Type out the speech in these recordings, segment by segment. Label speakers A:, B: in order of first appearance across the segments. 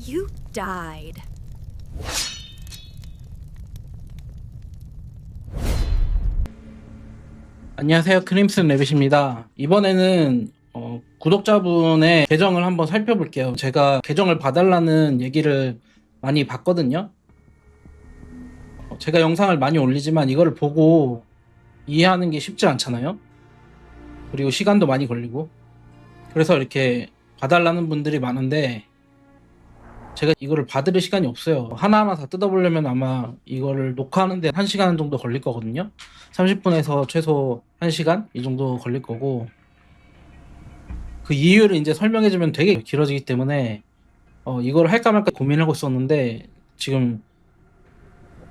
A: You died.
B: 안녕하세요, 크림슨 레빗입니다. 이번에는 구독자분의 계정을 한번 살펴볼게요. 제가 계정을 봐달라는 얘기를 많이 봤거든요. 제가 영상을 많이 올리지만 이거를 보고 이해하는 게 쉽지 않잖아요. 그리고 시간도 많이 걸리고, 그래서 이렇게 봐달라는 분들이 많은데 제가 이거를 받을 시간이 없어요. 하나하나 다 뜯어보려면 아마 이거를 녹화하는데 1시간 정도 걸릴 거거든요. 30분에서 최소 1시간 이 정도 걸릴 거고, 그 이유를 이제 설명해주면 되게 길어지기 때문에 이걸 할까 말까 고민하고 있었는데, 지금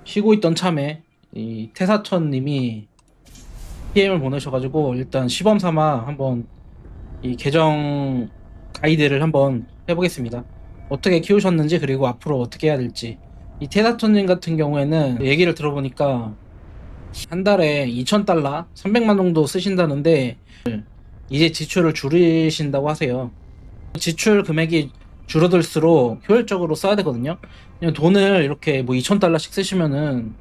B: 쉬고 있던 참에 이 태사천님이 PM을 보내셔가지고 일단 시범 삼아 한번 이 계정 가이드를 한번 해보겠습니다. 어떻게 키우셨는지, 그리고 앞으로 어떻게 해야 될지. 이 태사천님 같은 경우에는 얘기를 들어보니까 한 달에 2,000달러 300만 정도 쓰신다는데 이제 지출을 줄이신다고 하세요. 지출 금액이 줄어들수록 효율적으로 써야 되거든요. 그냥 돈을 이렇게 뭐 2,000달러씩 쓰시면은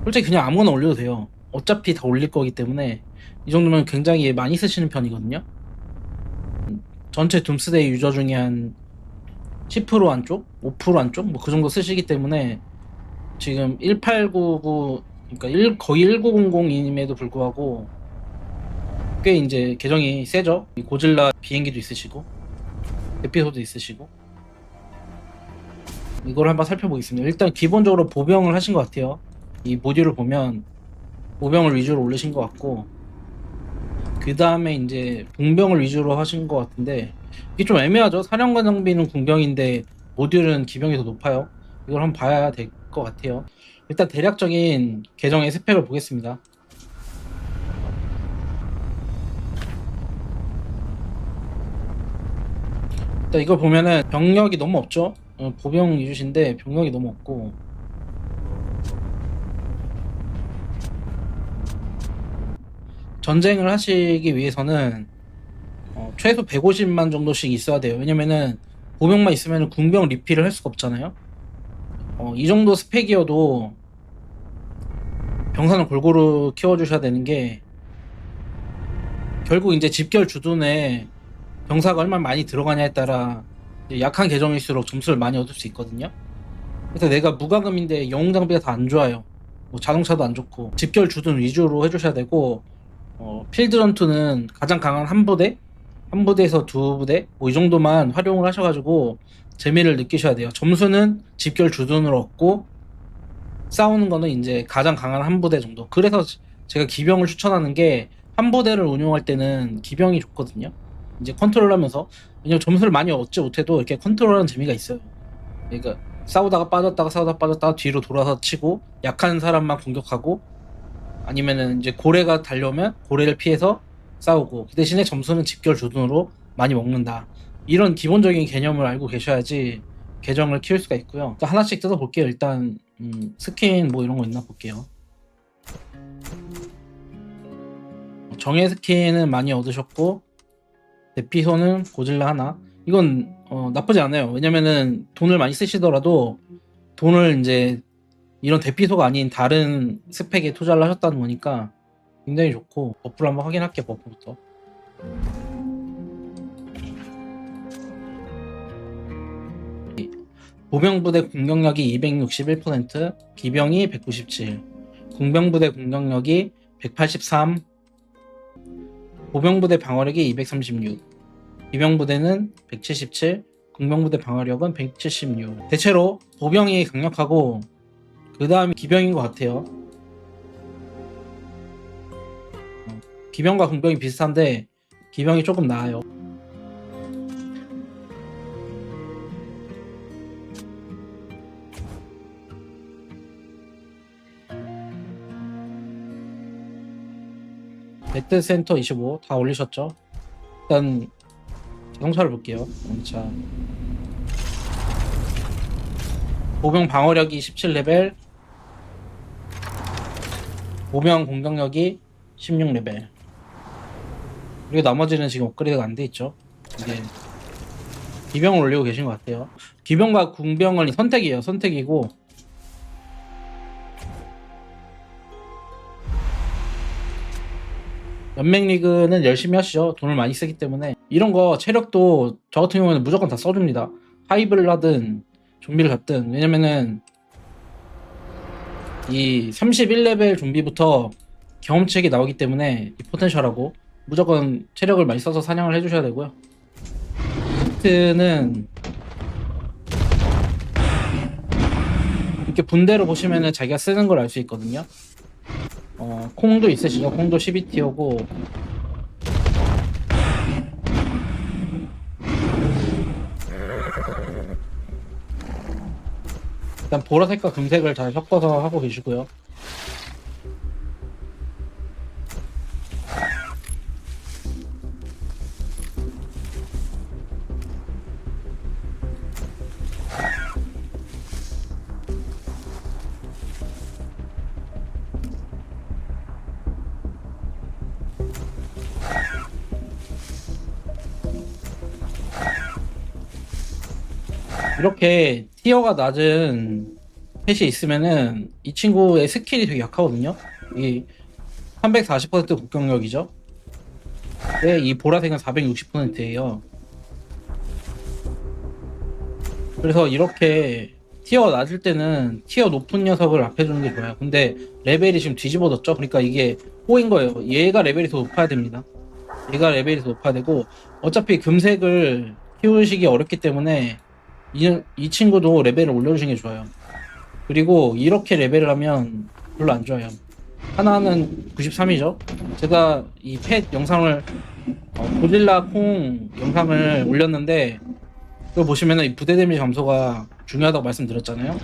B: 솔직히 그냥 아무거나 올려도 돼요. 어차피 다 올릴 거기 때문에 이 정도면 굉장히 많이 쓰시는 편이거든요. 전체 둠스데이 유저 중에 한 10% 안쪽? 5% 안쪽? 뭐 그 정도 쓰시기 때문에 지금 1899, 그러니까 거의 1900임에도 불구하고 꽤 이제 계정이 세죠. 이 고질라 비행기도 있으시고 에피소드 있으시고. 이걸 한번 살펴보겠습니다. 일단 기본적으로 보병을 하신 것 같아요. 이 모듈을 보면 보병을 위주로 올리신 것 같고, 그 다음에 이제 공병을 위주로 하신 것 같은데 이게 좀 애매하죠. 사령관 장비는 공병인데 모듈은 기병이 더 높아요. 이걸 한번 봐야 될 것 같아요. 일단 대략적인 계정의 스펙을 보겠습니다. 일단 이걸 보면은 병력이 너무 없죠. 보병 위주신데 병력이 너무 없고, 전쟁을 하시기 위해서는 최소 150만 정도씩 있어야 돼요. 왜냐면은 보병만 있으면 궁병 리필을 할 수가 없잖아요. 이 정도 스펙이어도 병사는 골고루 키워주셔야 되는 게, 결국 이제 집결 주둔에 병사가 얼마나 많이 들어가냐에 따라 약한 계정일수록 점수를 많이 얻을 수 있거든요. 그래서 내가 무과금인데 영웅 장비가 다 안 좋아요. 뭐 자동차도 안 좋고, 집결 주둔 위주로 해주셔야 되고, 필드 전투는 가장 강한 한 부대, 한 부대에서 두 부대, 뭐 이 정도만 활용을 하셔가지고 재미를 느끼셔야 돼요. 점수는 집결 주둔으로 얻고, 싸우는 거는 이제 가장 강한 한 부대 정도. 그래서 제가 기병을 추천하는 게, 한 부대를 운용할 때는 기병이 좋거든요. 이제 컨트롤하면서, 왜냐면 점수를 많이 얻지 못해도 이렇게 컨트롤하는 재미가 있어요. 그러니까 싸우다가 빠졌다가 뒤로 돌아서 치고, 약한 사람만 공격하고, 아니면은 이제 고래가 달려오면 고래를 피해서 싸우고, 그 대신에 점수는 집결 주둔으로 많이 먹는다. 이런 기본적인 개념을 알고 계셔야지 계정을 키울 수가 있고요. 일단 하나씩 뜯어볼게요. 일단 스킨 뭐 이런 거 있나 볼게요. 정예 스킨은 많이 얻으셨고, 대피소는 고질라 하나. 이건 나쁘지 않아요. 왜냐면은 돈을 많이 쓰시더라도 돈을 이제 이런 대피소가 아닌 다른 스펙에 투자를 하셨다는 거니까 굉장히 좋고, 버프를 한번 확인할게요. 버프부터. 보병부대 공격력이 261%, 기병이 197, 공병부대 공격력이 183, 보병부대 방어력이 236, 기병부대는 177, 공병부대 방어력은 176. 대체로 보병이 강력하고 그 다음에 기병인 것 같아요. 기병과 공병이 비슷한데 기병이 조금 나아요. 배트센터 25 다 올리셨죠? 일단 자동차를 볼게요. 자, 보병 방어력이 17레벨, 보병 공격력이 16레벨. 그리고 나머지는 지금 업그레이드가 안 돼 있죠. 이게 기병을 올리고 계신 것 같아요. 기병과 궁병을 선택이에요. 선택이고 연맹리그는 열심히 하시죠. 돈을 많이 쓰기 때문에. 이런 거 체력도 저 같은 경우에는 무조건 다 써줍니다. 하이브를 하든 좀비를 잡든. 왜냐면은 이 31레벨 좀비부터 경험치액이 나오기 때문에 이 포텐셜하고 무조건 체력을 많이 써서 사냥을 해주셔야 되고요. 히트는 이렇게 분대로 보시면은 자기가 쓰는 걸 알 수 있거든요. 콩도 있으시죠? 콩도 12티어고 일단 보라색과 금색을 잘 섞어서 하고 계시고요. 이렇게 티어가 낮은 펫이 있으면은 이 친구의 스킬이 되게 약하거든요. 이 340% 공격력이죠. 네, 이 보라색은 460%예요. 그래서 이렇게 티어가 낮을 때는 티어 높은 녀석을 앞에 두는 게 좋아요. 근데 레벨이 지금 뒤집어졌죠. 그러니까 이게 꼬인 거예요. 얘가 레벨이 더 높아야 됩니다. 얘가 레벨이 더 높아야 되고 어차피 금색을 키우시기 어렵기 때문에 이 친구도 레벨을 올려주시는 게 좋아요. 그리고 이렇게 레벨을 하면 별로 안 좋아요. 하나는 93이죠. 제가 이 펫 영상을 고릴라 콩 영상을 올렸는데 그거 보시면은 이 부대 데미지 감소가 중요하다고 말씀드렸잖아요.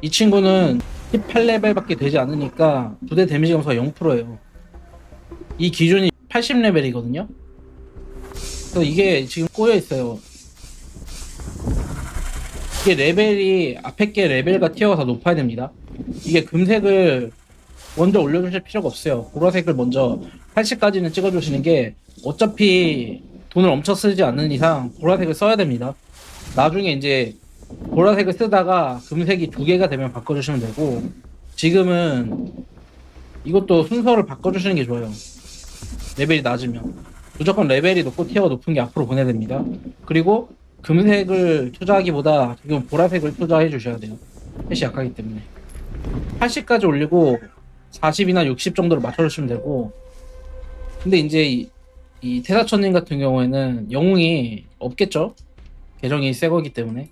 B: 이 친구는 18레벨밖에 되지 않으니까 부대 데미지 감소가 0%예요. 이 기준이 80레벨이거든요. 그래서 이게 지금 꼬여 있어요. 이게 레벨이 앞에 게 레벨과 티어가 다 높아야 됩니다. 이게 금색을 먼저 올려주실 필요가 없어요. 보라색을 먼저 80까지는 찍어주시는 게 어차피 돈을 엄청 쓰지 않는 이상 보라색을 써야 됩니다. 나중에 이제 보라색을 쓰다가 금색이 2개가 되면 바꿔주시면 되고 지금은 이것도 순서를 바꿔주시는 게 좋아요. 레벨이 낮으면 무조건 레벨이 높고 티어가 높은 게 앞으로 보내야 됩니다. 그리고 금색을 투자하기보다 지금 보라색을 투자해 주셔야 돼요. 펫이 약하기 때문에 80까지 올리고 40이나 60 정도로 맞춰주시면 되고 근데 이제 이 태사천님 같은 경우에는 영웅이 없겠죠? 계정이 새 거기 때문에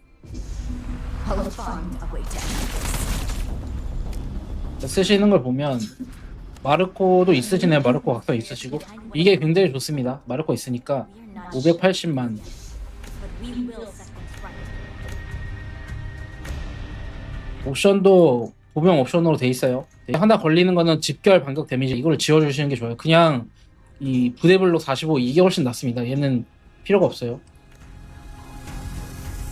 B: 쓰시는 걸 보면 마르코도 있으시네요. 마르코 각서 있으시고 이게 굉장히 좋습니다. 마르코 있으니까 580만 옵션도 보명 옵션으로 돼 있어요. 하나 걸리는 거는 집결 반격 데미지 이걸 지워주시는 게 좋아요. 그냥 이 부대블록 45 이게 훨씬 낫습니다. 얘는 필요가 없어요.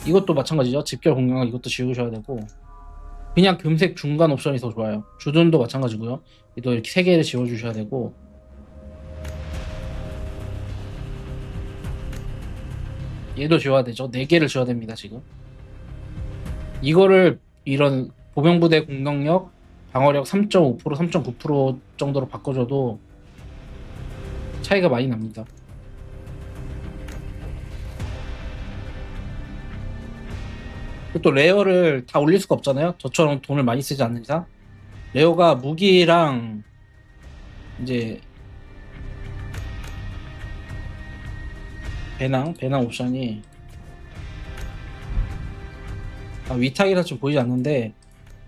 B: 이것도 마찬가지죠. 집결 공격력 이것도 지우셔야 되고 그냥 금색 중간 옵션이 더 좋아요. 주둔도 마찬가지고요. 또 이렇게 3개를 지워주셔야 되고 얘도 지워야 되죠. 4개를 지워야 됩니다. 지금 이거를 이런 보병부대 공격력 방어력 3.5% 3.9% 정도로 바꿔줘도 차이가 많이 납니다. 또 레어를 다 올릴 수가 없잖아요. 저처럼 돈을 많이 쓰지 않는 이상 레어가 무기랑 이제 배낭 옵션이 위탁이라 좀 보이지 않는데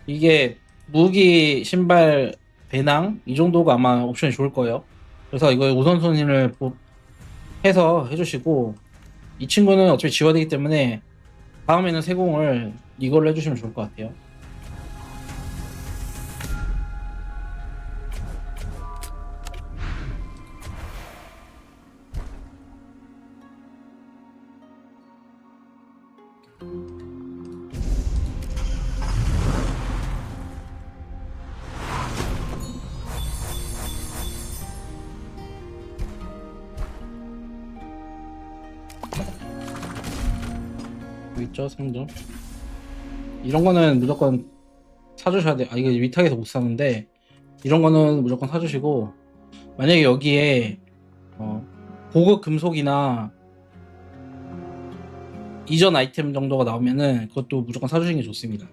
B: 이게 무기, 신발, 배낭 이 정도가 아마 옵션이 좋을 거예요. 그래서 이거 우선순위를 해서 해주시고 이 친구는 어차피 지워야 되기 때문에 다음에는 세공을 이걸로 해주시면 좋을 것 같아요. 있죠, 상점. 이런 거는 무조건 사주셔야 돼요. 이거 위탁에서 못 사는데 이런 거는 무조건 사주시고, 만약에 여기에 고급 금속이나 이전 아이템 정도가 나오면은 그것도 무조건 사주시는 게 좋습니다.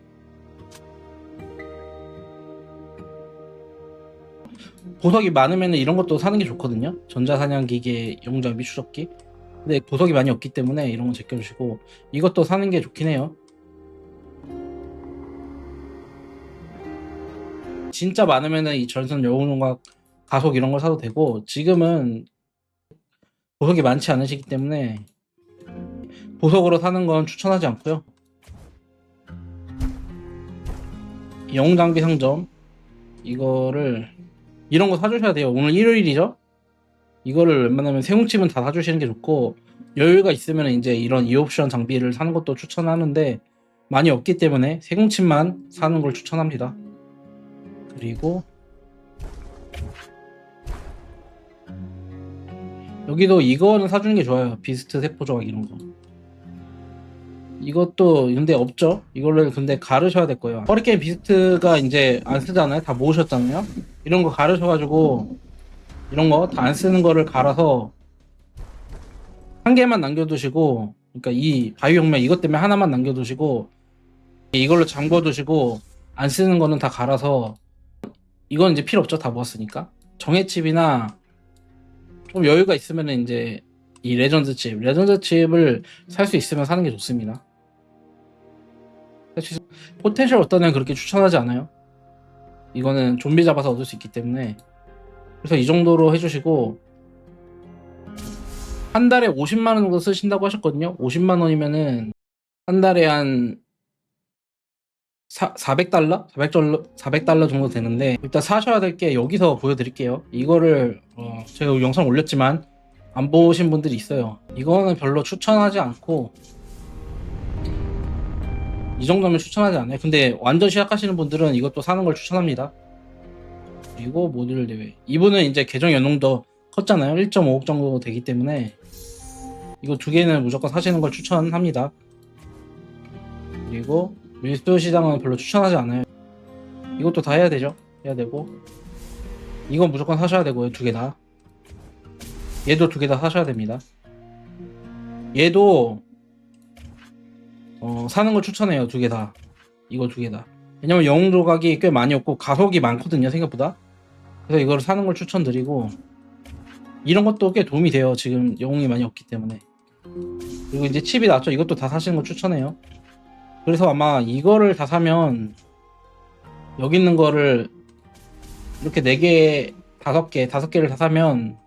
B: 보석이 많으면 이런 것도 사는 게 좋거든요. 전자사냥기계, 영장비, 추적기. 근데 보석이 많이 없기 때문에 이런 거 제껴주시고, 이것도 사는 게 좋긴 해요. 진짜 많으면은 이 전선 여우농각 가속 이런 걸 사도 되고, 지금은 보석이 많지 않으시기 때문에 보석으로 사는 건 추천하지 않고요. 영장비 상점, 이런 거 사주셔야 돼요. 오늘 일요일이죠? 이거를 웬만하면 세뭉치면 다 사주시는 게 좋고, 여유가 있으면 이제 이런 2옵션 장비를 사는 것도 추천하는데, 많이 없기 때문에 세뭉침만 사는 걸 추천합니다. 그리고 여기도 이거는 사주는 게 좋아요. 비스트 세포 조각 이런 거. 이것도 근데 없죠. 이걸로 근데 가르셔야 될 거예요. 허리케인 비스트가 이제 안 쓰잖아요. 다 모으셨잖아요. 이런 거 가르셔가지고, 이런 거 다 안 쓰는 거를 갈아서 한 개만 남겨두시고, 그러니까 이 바위용매 이것 때문에 하나만 남겨두시고, 이걸로 잠궈두시고, 안 쓰는 거는 다 갈아서, 이건 이제 필요 없죠. 다 모았으니까. 정해칩이나 좀 여유가 있으면 이제 이 레전드 칩을 살 수 있으면 사는 게 좋습니다. 포텐셜 어떤 애는 그렇게 추천하지 않아요. 이거는 좀비 잡아서 얻을 수 있기 때문에. 그래서 이 정도로 해주시고, 한 달에 50만 원 정도 쓰신다고 하셨거든요. 50만 원이면은 한 달에 한 400달러? 400달러 정도 되는데, 일단 사셔야 될 게 여기서 보여드릴게요. 이거를 제가 영상 올렸지만 안 보신 분들이 있어요. 이거는 별로 추천하지 않고, 이 정도면 추천하지 않아요. 근데 완전 시작하시는 분들은 이것도 사는 걸 추천합니다. 그리고 모듈 대회, 이분은 이제 계정 연동도 컸잖아요. 1.5억 정도 되기 때문에 이거 두 개는 무조건 사시는 걸 추천합니다. 그리고 밀수 시장은 별로 추천하지 않아요. 이것도 다 해야 되죠. 해야 되고, 이건 무조건 사셔야 되고요. 두 개 다. 얘도 두 개 다 사셔야 됩니다. 얘도 사는 걸 추천해요. 두 개 다. 이거 두 개 다. 왜냐면 영웅 조각이 꽤 많이 없고 가속이 많거든요. 생각보다. 그래서 이거를 사는 걸 추천드리고, 이런 것도 꽤 도움이 돼요. 지금 영웅이 많이 없기 때문에. 그리고 이제 칩이 나왔죠. 이것도 다 사시는 걸 추천해요. 그래서 아마 이거를 다 사면, 여기 있는 거를 이렇게 4개, 5개를 다 사면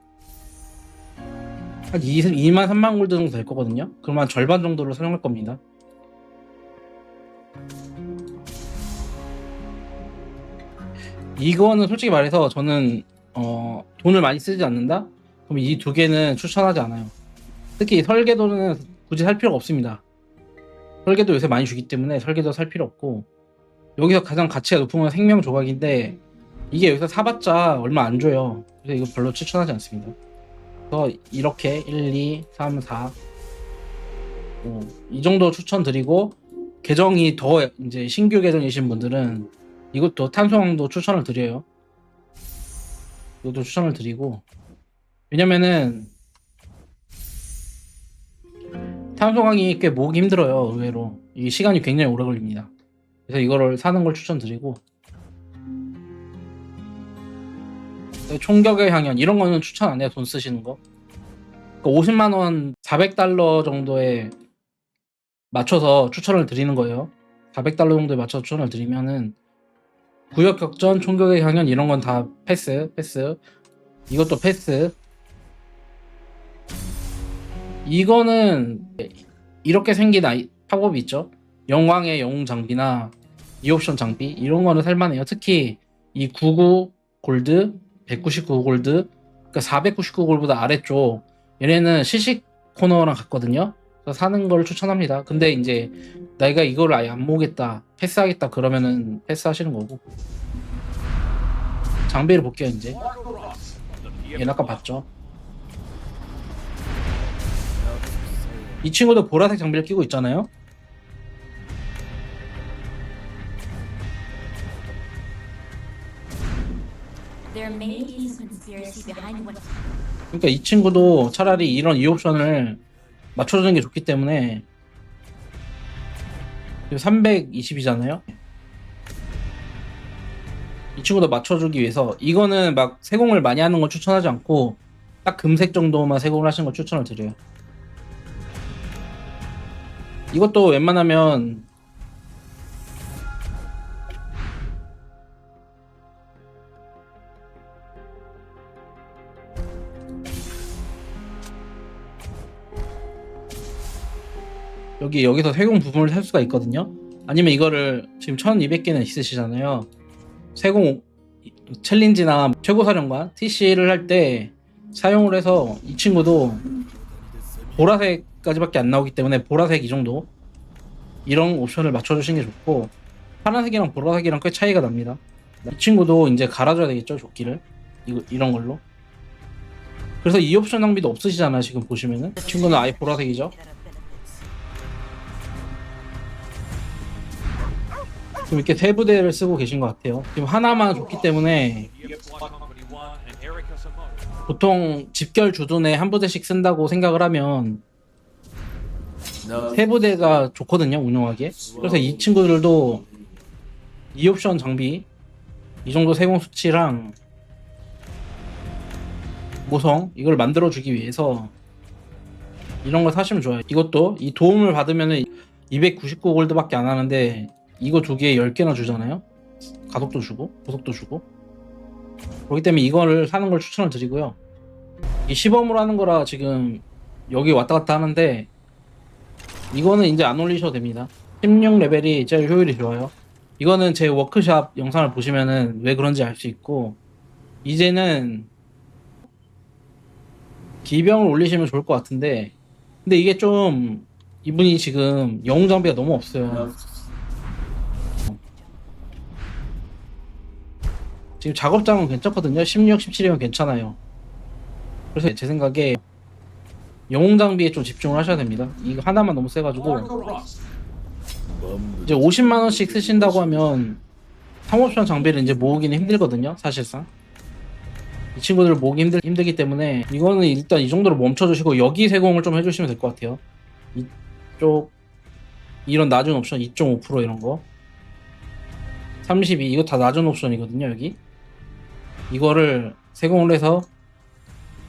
B: 한 2만 3만 골드 정도 될 거거든요. 그러면 절반 정도를 사용할 겁니다. 이거는 솔직히 말해서 저는 돈을 많이 쓰지 않는다? 그럼 이 두 개는 추천하지 않아요. 특히 설계도는 굳이 살 필요가 없습니다. 설계도 요새 많이 주기 때문에 설계도 살 필요 없고, 여기서 가장 가치가 높은 건 생명 조각인데, 이게 여기서 사봤자 얼마 안 줘요. 그래서 이거 별로 추천하지 않습니다. 그래서 이렇게 1, 2, 3, 4, 5, 이 정도 추천드리고, 계정이 더 이제 신규 계정이신 분들은 이것도 탄소왕도 추천을 드려요. 이것도 추천을 드리고, 왜냐면은 탄소강이 꽤 모으기 힘들어요. 의외로 이 시간이 굉장히 오래 걸립니다. 그래서 이거를 사는 걸 추천드리고, 총격의 향연 이런 거는 추천 안 해요. 돈 쓰시는 거. 그러니까 50만원 400달러 정도에 맞춰서 추천을 드리는 거예요. 400달러 정도에 맞춰서 추천을 드리면은 구역 격전, 총격의 향연 이런 건 다 패스. 이것도 패스. 이거는 이렇게 생긴 팝업이 있죠. 영광의 영웅 장비나 2옵션 장비 이런 거는 살만해요. 특히 이 99 골드, 199 골드, 그러니까 499 골드보다 아래쪽, 얘네는 시식 코너랑 같거든요. 그래서 사는 걸 추천합니다. 근데 이제 내가 이거를 아예 안 모으겠다, 패스하겠다 그러면은 패스하시는 거고. 장비를 볼게요. 이제 얘는 아까 봤죠. 이 친구도 보라색 장비를 끼고 있잖아요.
A: There may be some conspiracy behind what.
B: 그러니까 이 친구도 차라리 이런 2옵션을 맞춰주는 게 좋기 때문에 320이잖아요. 이 친구도 맞춰주기 위해서 이거는 막 세공을 많이 하는 걸 추천하지 않고 딱 금색 정도만 세공을 하시는 걸 추천을 드려요. 이것도 웬만하면 여기서 세공 부분을 살 수가 있거든요. 아니면 이거를 지금 1200개는 있으시잖아요. 세공 챌린지나 최고사령관 TC를 할 때 사용을 해서 이 친구도 보라색까지밖에 안 나오기 때문에 보라색 이 정도 이런 옵션을 맞춰주시는 게 좋고, 파란색이랑 보라색이랑 꽤 차이가 납니다. 이 친구도 이제 갈아줘야 되겠죠, 조끼를. 이런 걸로. 그래서 이 옵션 낭비도 없으시잖아요. 지금 보시면은 이 친구는 아예 보라색이죠. 지금 이렇게 세 부대를 쓰고 계신 것 같아요. 지금 하나만 줬기 때문에 보통 집결 주둔에 한 부대씩 쓴다고 생각을 하면 세 부대가 좋거든요, 운영하기에. 그래서 이 친구들도 2옵션 장비 이 정도 세공 수치랑 모성 이걸 만들어주기 위해서 이런 걸 사시면 좋아요. 이것도 이 도움을 받으면 299 골드밖에 안 하는데 이거 두 개에 10개나 주잖아요. 가속도 주고 보석도 주고. 그렇기 때문에 이거를 사는 걸 추천을 드리고요. 이 시범으로 하는 거라 지금 여기 왔다 갔다 하는데 이거는 이제 안 올리셔도 됩니다. 16레벨이 제일 효율이 좋아요. 이거는 제 워크샵 영상을 보시면은 왜 그런지 알 수 있고, 이제는 기병을 올리시면 좋을 것 같은데, 근데 이게 좀 이분이 지금 영웅 장비가 너무 없어요. 지금 작업장은 괜찮거든요. 16, 17이면 괜찮아요. 그래서 제 생각에 영웅 장비에 좀 집중을 하셔야 됩니다. 이거 하나만 너무 세가지고 이제 50만원씩 쓰신다고 하면 상옵션 장비를 이제 모으기는 힘들거든요, 사실상. 이 친구들을 모으기 힘들기 때문에 이거는 일단 이 정도로 멈춰주시고 여기 세공을 좀 해주시면 될 것 같아요. 이쪽 이런 낮은 옵션 2.5% 이런 거 32 이거 다 낮은 옵션이거든요. 여기 이거를 세공을 해서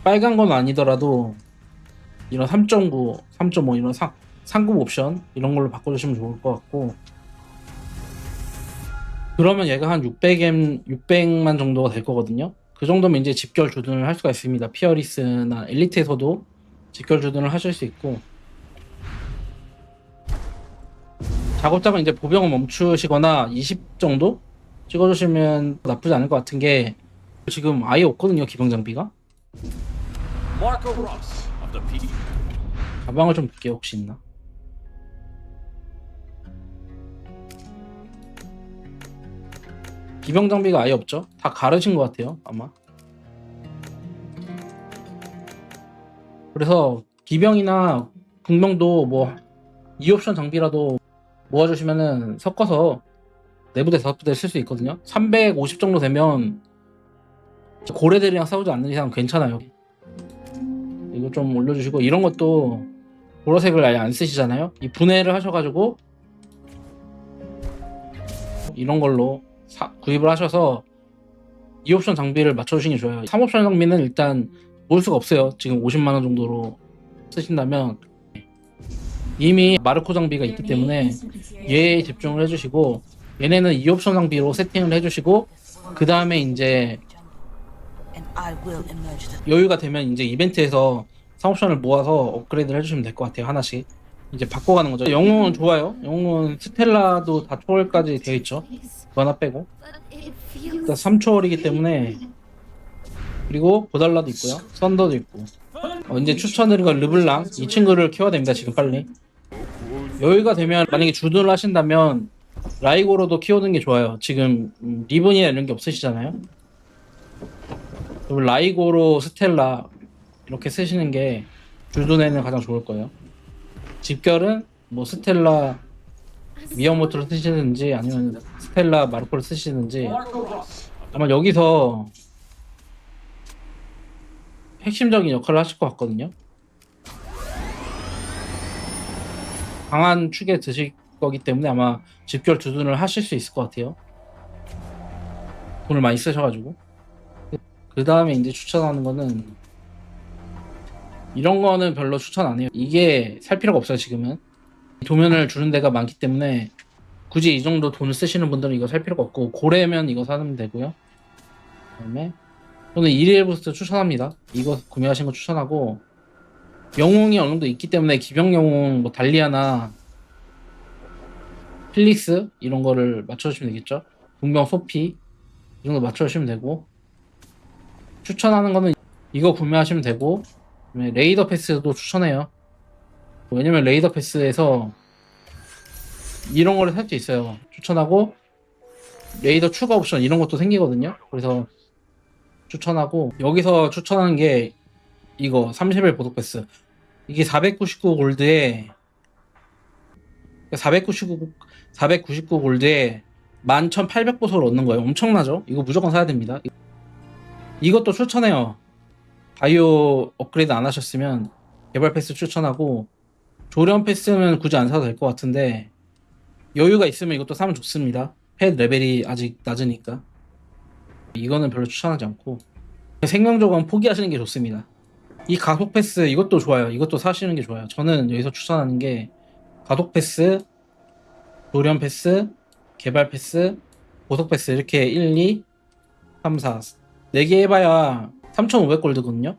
B: 빨간 건 아니더라도 이런 3.9, 3.5 이런 상급 옵션 이런 걸로 바꿔주시면 좋을 것 같고, 그러면 얘가 한 600만 정도가 될 거거든요. 그 정도면 이제 집결 주둔을 할 수가 있습니다. 피어리스나 엘리트에서도 집결 주둔을 하실 수 있고, 작업장은 이제 보병을 멈추시거나 20 정도 찍어주시면 나쁘지 않을 것 같은 게 지금 아예 없거든요, 기병 장비가. 가방을 좀 볼게요, 혹시 있나. 기병 장비가 아예 없죠. 다 가르신 것 같아요, 아마. 그래서 기병이나 군병도 뭐 2옵션 장비라도 모아주시면은 섞어서 4부대 5부대 쓸 수 있거든요. 350 정도 되면 고래들이랑 싸우지 않는 이상 괜찮아요. 이거 좀 올려주시고, 이런 것도 보라색을 아예 안 쓰시잖아요. 이 분해를 하셔가지고 이런 걸로 구입을 하셔서 2옵션 장비를 맞춰주시는 게 좋아요. 3옵션 장비는 일단 모을 수가 없어요. 지금 50만원 정도로 쓰신다면. 이미 마르코 장비가 있기 때문에 얘에 집중을 해주시고, 얘네는 2옵션 장비로 세팅을 해주시고, 그 다음에 이제 여유가 되면 이제 이벤트에서 3옵션을 모아서 업그레이드를 해주시면 될 것 같아요. 하나씩 이제 바꿔가는 거죠. 영웅은 좋아요. 영웅은 스텔라도 다 초월까지 되어 있죠. 그거 하나 빼고 일단 3초월이기 때문에. 그리고 보달라도 있고요, 썬더도 있고. 이제 추천드린 건 르블랑, 이 친구를 키워야 됩니다. 지금 빨리. 여유가 되면 만약에 주둔을 하신다면 라이고로도 키우는 게 좋아요. 지금 리본이나 이런 게 없으시잖아요. 그럼 라이고로 스텔라 이렇게 쓰시는 게 주둔에는 가장 좋을 거예요. 집결은 뭐 스텔라 미야모토를 쓰시는지 아니면 스텔라 마르코를 쓰시는지, 아마 여기서 핵심적인 역할을 하실 것 같거든요. 강한 축에 드실 거기 때문에 아마 집결 두둔을 하실 수 있을 것 같아요. 돈을 많이 쓰셔가지고. 그 다음에 이제 추천하는 거는 이런 거는 별로 추천 안 해요. 이게 살 필요가 없어요, 지금은. 도면을 주는 데가 많기 때문에 굳이 이 정도 돈을 쓰시는 분들은 이거 살 필요가 없고, 고래면 이거 사면 되고요. 그다음에 저는 일일 부스트 추천합니다. 이거 구매하신 거 추천하고, 영웅이 어느 정도 있기 때문에 기병 영웅 뭐 달리아나 필릭스 이런 거를 맞춰주시면 되겠죠. 궁병 소피 이 정도 맞춰주시면 되고, 추천하는 거는 이거 구매하시면 되고, 그다음에 레이더 패스도 추천해요. 왜냐면 레이더 패스에서 이런 거를 살 수 있어요. 추천하고, 레이더 추가 옵션 이런 것도 생기거든요. 그래서 추천하고, 여기서 추천하는 게 이거 30일 보석 패스. 이게 499 골드에 499 골드에 11,800보석을 얻는 거예요. 엄청나죠? 이거 무조건 사야 됩니다. 이것도 추천해요. 바이오 업그레이드 안 하셨으면 개발 패스 추천하고, 조련 패스는 굳이 안 사도 될 것 같은데 여유가 있으면 이것도 사면 좋습니다. 펫 레벨이 아직 낮으니까. 이거는 별로 추천하지 않고, 생명조건 포기하시는 게 좋습니다. 이 가속 패스 이것도 좋아요. 이것도 사시는 게 좋아요. 저는 여기서 추천하는 게 가속 패스, 조련 패스, 개발 패스, 보석 패스 이렇게 1, 2, 3, 4 4개 해봐야 3,500골드거든요.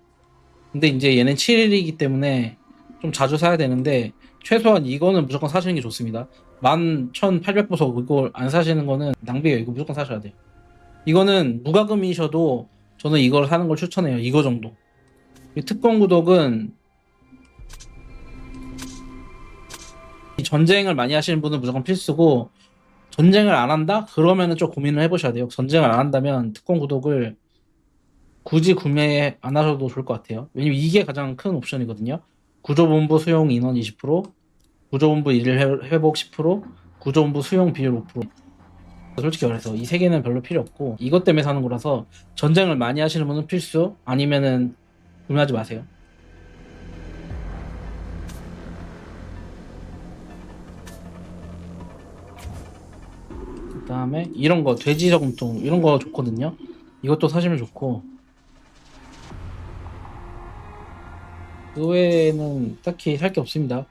B: 근데 이제 얘는 7일이기 때문에 좀 자주 사야 되는데, 최소한 이거는 무조건 사시는 게 좋습니다. 11,800보석 이거 안 사시는 거는 낭비예요. 이거 무조건 사셔야 돼요. 이거는 무과금이셔도 저는 이걸 사는 걸 추천해요. 이거 정도. 특권 구독은 전쟁을 많이 하시는 분은 무조건 필수고, 전쟁을 안 한다? 그러면은 좀 고민을 해보셔야 돼요. 전쟁을 안 한다면 특권 구독을 굳이 구매 안 하셔도 좋을 것 같아요. 왜냐면 이게 가장 큰 옵션이거든요. 구조본부 수용 인원 20%, 구조본부 일일 회복 10%, 구조본부 수용 비율 5%. 솔직히 말해서 이 세 개는 별로 필요 없고, 이것 때문에 사는 거라서 전쟁을 많이 하시는 분은 필수, 아니면은 구매하지 마세요. 그 다음에 이런 거 돼지 저금통 이런 거 좋거든요. 이것도 사시면 좋고, 그 외에는 딱히 살 게 없습니다.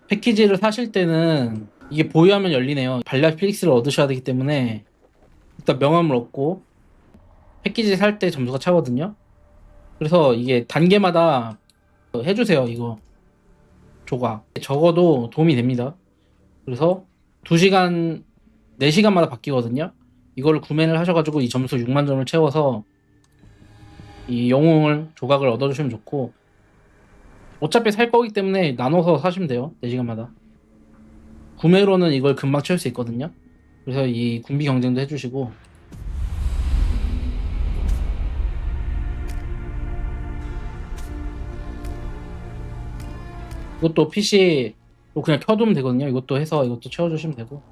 B: 패키지를 사실 때는 이게 보유하면 열리네요. 발랄 필릭스를 얻으셔야 되기 때문에 일단 명함을 얻고, 패키지 살 때 점수가 차거든요. 그래서 이게 단계마다 해주세요. 이거 조각 적어도 도움이 됩니다. 그래서 2시간 4시간마다 바뀌거든요. 이걸 구매를 하셔가지고 이 점수 6만 점을 채워서 이 영웅을 조각을 얻어주시면 좋고, 어차피 살 거기 때문에 나눠서 사시면 돼요. 4시간마다. 구매로는 이걸 금방 채울 수 있거든요. 그래서 이 군비 경쟁도 해주시고, 이것도 PC로 그냥 켜두면 되거든요. 이것도 해서 이것도 채워주시면 되고,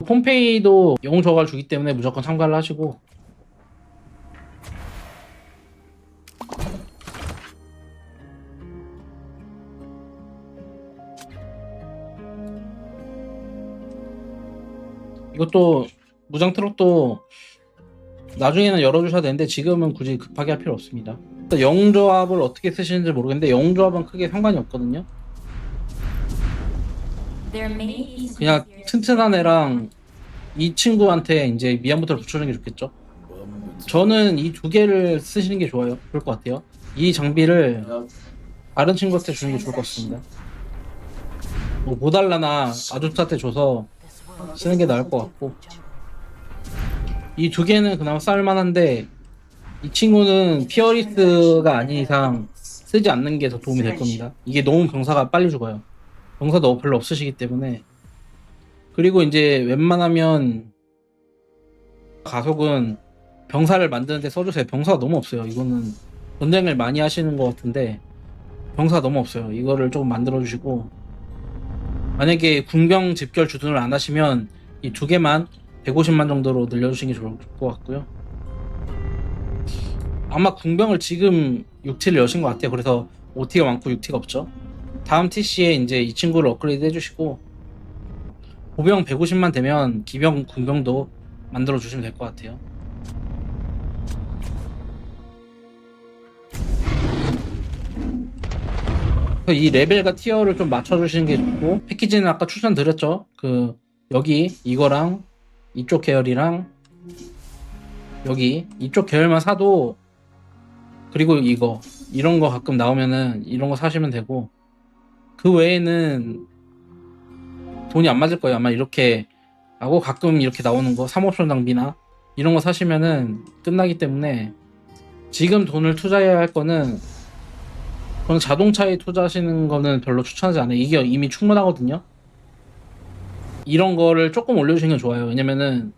B: 폼페이도 영웅 조각을 주기 때문에 무조건 참가를 하시고, 이것도 무장 트롯도 나중에는 열어주셔야 되는데 지금은 굳이 급하게 할 필요 없습니다. 영웅 조합을 어떻게 쓰시는지 모르겠는데 영웅 조합은 크게 상관이 없거든요. 그냥 튼튼한 애랑 이 친구한테 이제 미안부터를 붙여주는 게 좋겠죠. 저는 이 2개를 쓰시는 게 좋아요. 좋을 것 같아요. 이 장비를 다른 친구한테 주는 게 좋을 것 같습니다. 뭐 모달라나 아주타한테 줘서 쓰는 게 나을 것 같고, 이 2개는 그나마 쌀만한데 이 친구는 피어리스가 아닌 이상 쓰지 않는 게 더 도움이 될 겁니다. 이게 너무 병사가 빨리 죽어요. 병사도 별로 없으시기 때문에. 그리고 이제 웬만하면 가속은 병사를 만드는데 써주세요. 병사가 너무 없어요. 이거는 전쟁을 많이 하시는 것 같은데 병사가 너무 없어요. 이거를 조금 만들어 주시고, 만약에 군병 집결 주둔을 안 하시면 이 2개만 150만 정도로 늘려주시는 게 좋을 것 같고요. 아마 궁병을 지금 6T를 여신 것 같아요. 그래서 5T가 많고 6T가 없죠. 다음 TC에 이제 이 친구를 업그레이드 해주시고 보병 150만 되면 기병 궁병도 만들어 주시면 될 것 같아요. 이 레벨과 티어를 좀 맞춰주시는 게 좋고, 패키지는 아까 추천드렸죠. 그 여기 이거랑 이쪽 계열이랑 여기 이쪽 계열만 사도, 그리고 이거 이런 거 가끔 나오면은 이런 거 사시면 되고, 그 외에는 돈이 안 맞을 거예요. 아마 이렇게 하고 가끔 이렇게 나오는 거 3옵션 장비나 이런 거 사시면은 끝나기 때문에, 지금 돈을 투자해야 할 거는, 저는 자동차에 투자하시는 거는 별로 추천하지 않아요. 이게 이미 충분하거든요. 이런 거를 조금 올려주시는 게 좋아요. 왜냐면은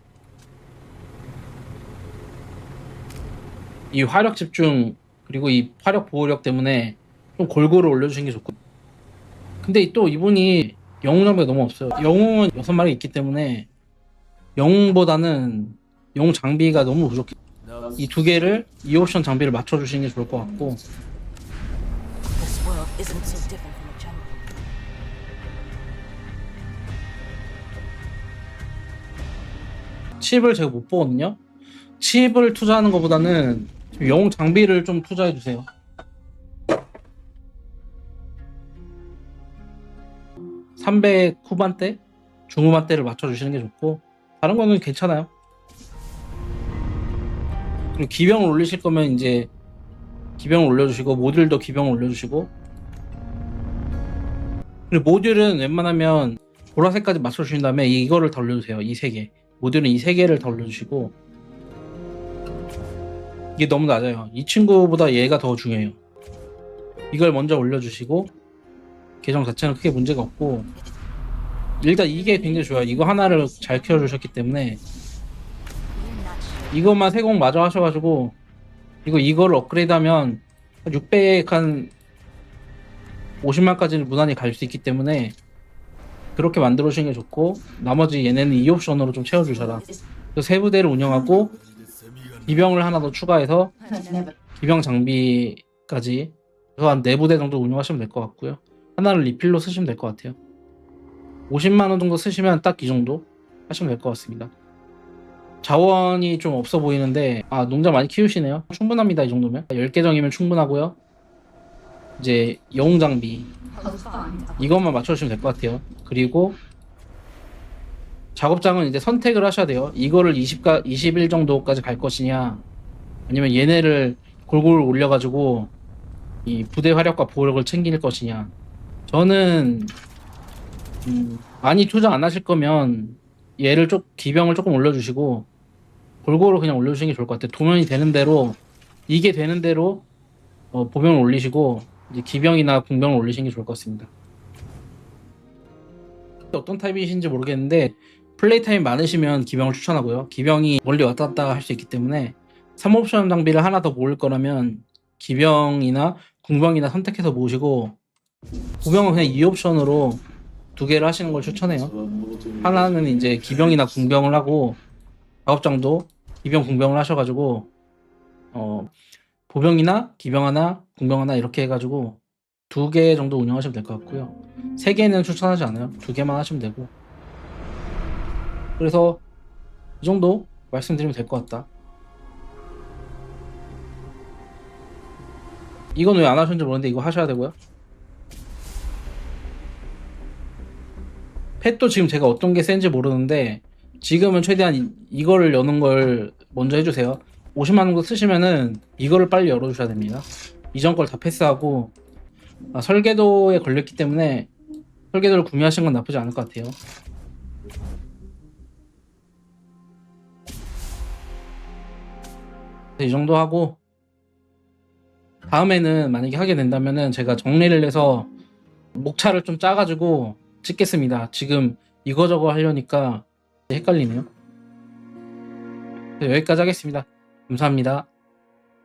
B: 이 화력 집중 그리고 이 화력 보호력 때문에 좀 골고루 올려주시는 게 좋고, 근데 또 이분이 영웅 장비가 너무 없어요. 영웅은 6마리 있기 때문에 영웅보다는 영웅 장비가 너무 부족해. 이 두 개를, 이 옵션 장비를 맞춰주시는 게 좋을 것 같고,
C: This world isn't so different from a jungle.
B: 칩을 제가 못 보거든요. 칩을 투자하는 것보다는 영웅 장비를 좀 투자해 주세요. (300) 후반대, 중후반대를 맞춰주시는 게 좋고, 다른 거는 괜찮아요. 그리고 기병을 올리실 거면 이제 기병을 올려주시고, 모듈도 기병을 올려주시고, 그리고 모듈은 웬만하면 보라색까지 맞춰주신 다음에 이거를 다 올려주세요. 이 3개. 모듈은 이 3개를 다 올려주시고, 이게 너무 낮아요. 이 친구보다 얘가 더 중요해요. 이걸 먼저 올려주시고, 계정 자체는 크게 문제가 없고, 일단 이게 굉장히 좋아요. 이거 하나를 잘 키워주셨기 때문에 이것만 3공 마저 하셔가지고, 이거를 업그레이드하면 600, 한 50만까지는 무난히 갈 수 있기 때문에 그렇게 만들어 주시는 게 좋고, 나머지 얘네는 이 옵션으로 좀 채워주셔라. 그래서 3부대를 운영하고 기병을 하나 더 추가해서 기병 장비까지 그래서 한 4부대 정도 운영하시면 될 것 같고요. 하나를 리필로 쓰시면 될 것 같아요. 50만원 정도 쓰시면 딱 이 정도 하시면 될 것 같습니다. 자원이 좀 없어 보이는데, 농장 많이 키우시네요. 충분합니다. 이 정도면 10계정이면 충분하고요. 이제 영웅 장비 이것만 맞춰주시면 될 것 같아요. 그리고 작업장은 이제 선택을 하셔야 돼요. 이거를 21 정도까지 갈 것이냐, 아니면 얘네를 골고루 올려가지고 이 부대 화력과 보호력을 챙길 것이냐. 저는 많이 투자 안 하실 거면 얘를 기병을 조금 올려주시고 골고루 그냥 올려주시는 게 좋을 것 같아요. 도면이 되는 대로, 이게 되는 대로 보병을 올리시고 이제 기병이나 궁병을 올리시는 게 좋을 것 같습니다. 어떤 타입이신지 모르겠는데 플레이 타임 많으시면 기병을 추천하고요. 기병이 멀리 왔다 갔다 할 수 있기 때문에 3옵션 장비를 하나 더 모을 거라면 기병이나 궁병이나 선택해서 모으시고, 보병은 그냥 2옵션으로 2개를 하시는 걸 추천해요. 하나는 이제 기병이나 궁병을 하고, 작업장도 기병 궁병을 하셔가지고 보병이나 기병 하나 궁병 하나 이렇게 해가지고 2개 정도 운영하시면 될 것 같고요. 3개는 추천하지 않아요. 2개만 하시면 되고. 그래서 이 정도 말씀드리면 될 것 같다. 이건 왜 안 하셨는지 모르는데 이거 하셔야 되고요. 펫도 지금 제가 어떤 게 센지 모르는데 지금은 최대한 이거를 여는 걸 먼저 해주세요. 50만 원 정도 쓰시면은 이거를 빨리 열어주셔야 됩니다. 이전 걸 다 패스하고, 설계도에 걸렸기 때문에 설계도를 구매하시는 건 나쁘지 않을 것 같아요. 이 정도 하고, 다음에는 만약에 하게 된다면은 제가 정리를 해서 목차를 좀 짜가지고 찍겠습니다. 지금 이거저거 하려니까 헷갈리네요. 여기까지 하겠습니다. 감사합니다.